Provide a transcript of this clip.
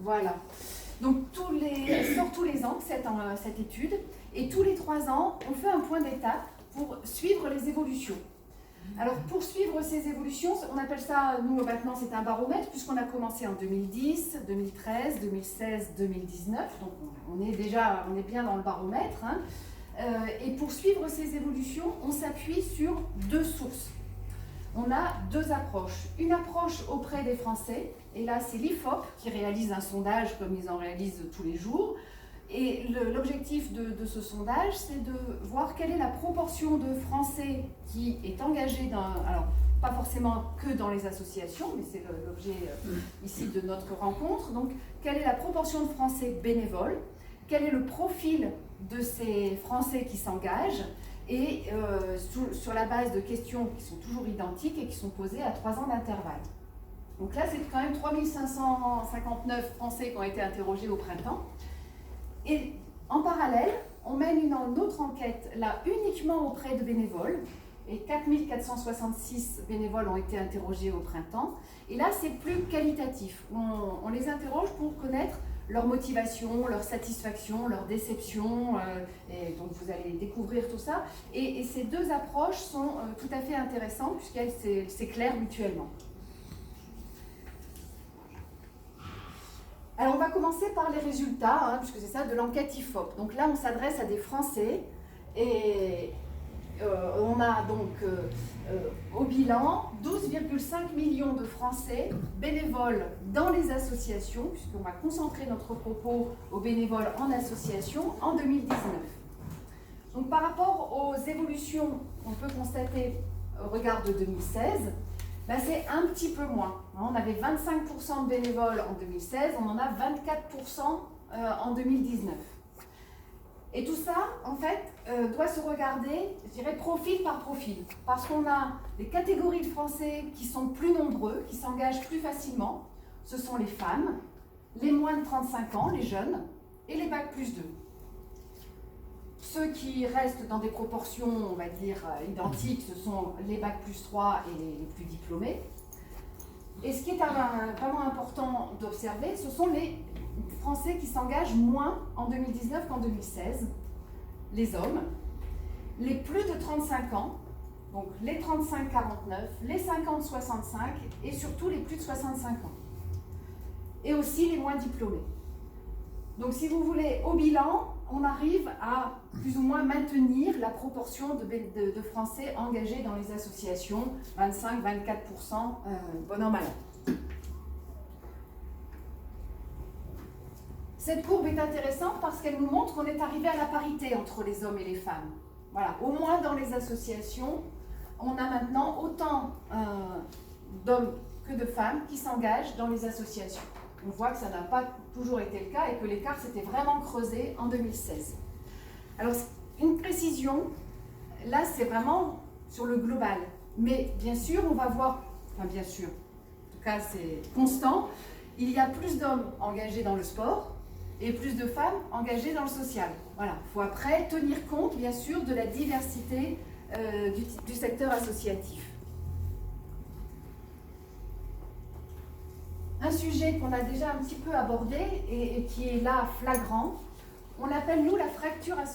Voilà. Donc, elle sort tous les ans, cette étude, et tous les 3 ans, on fait un point d'étape pour suivre les évolutions. Alors, pour suivre ces évolutions, on appelle ça, nous maintenant, c'est un baromètre, puisqu'on a commencé en 2010, 2013, 2016, 2019, donc on est bien dans le baromètre, hein. Et pour suivre ces évolutions, on s'appuie sur 2 sources. On a 2 approches. Une approche auprès des Français, et là c'est l'IFOP qui réalise un sondage comme ils en réalisent tous les jours. Et l'objectif de ce sondage, c'est de voir quelle est la proportion de Français qui est engagé alors pas forcément que dans les associations, mais c'est l'objet ici de notre rencontre. Donc, quelle est la proportion de Français bénévoles? Quel est le profil de ces Français qui s'engagent? Et sur la base de questions qui sont toujours identiques et qui sont posées à 3 ans d'intervalle. Donc là, c'est quand même 3559 Français qui ont été interrogés au printemps. Et en parallèle, on mène une autre enquête, là uniquement auprès de bénévoles. Et 4466 bénévoles ont été interrogés au printemps. Et là, c'est plus qualitatif. On les interroge pour connaître leur motivation, leur satisfaction, leur déception, et donc vous allez découvrir tout ça. Et ces 2 approches sont tout à fait intéressantes puisqu'elles s'éclairent mutuellement. Alors on va commencer par les résultats, puisque c'est ça, de l'enquête IFOP. Donc là, on s'adresse à des Français et on a donc au bilan 12,5 millions de Français bénévoles dans les associations, puisqu'on va concentrer notre propos aux bénévoles en association en 2019. Donc par rapport aux évolutions qu'on peut constater au regard de 2016, c'est un petit peu moins. On avait 25% de bénévoles en 2016, on en a 24% en 2019. Et tout ça, en fait, doit se regarder, je dirais, profil par profil. Parce qu'on a des catégories de Français qui sont plus nombreux, qui s'engagent plus facilement. Ce sont les femmes, les moins de 35 ans, les jeunes, et les Bac+2. Ceux qui restent dans des proportions, on va dire, identiques, ce sont les Bac+3 et les plus diplômés. Et ce qui est vraiment important d'observer, ce sont les Français qui s'engagent moins en 2019 qu'en 2016, les hommes, les plus de 35 ans, donc les 35-49, les 50-65 et surtout les plus de 65 ans. Et aussi les moins diplômés. Donc si vous voulez, au bilan, on arrive à plus ou moins maintenir la proportion de Français engagés dans les associations, 25-24%, bon an, mal an. Cette courbe est intéressante parce qu'elle nous montre qu'on est arrivé à la parité entre les hommes et les femmes. Voilà, au moins dans les associations, on a maintenant autant d'hommes que de femmes qui s'engagent dans les associations. On voit que ça n'a pas toujours été le cas et que l'écart s'était vraiment creusé en 2016. Alors, une précision, là c'est vraiment sur le global. Mais bien sûr, on va voir, enfin bien sûr, en tout cas c'est constant, il y a plus d'hommes engagés dans le sport et plus de femmes engagées dans le social. Voilà, il faut après tenir compte, bien sûr, de la diversité du secteur associatif. Un sujet qu'on a déjà un petit peu abordé et qui est là flagrant, on l'appelle, nous, la fracture associative.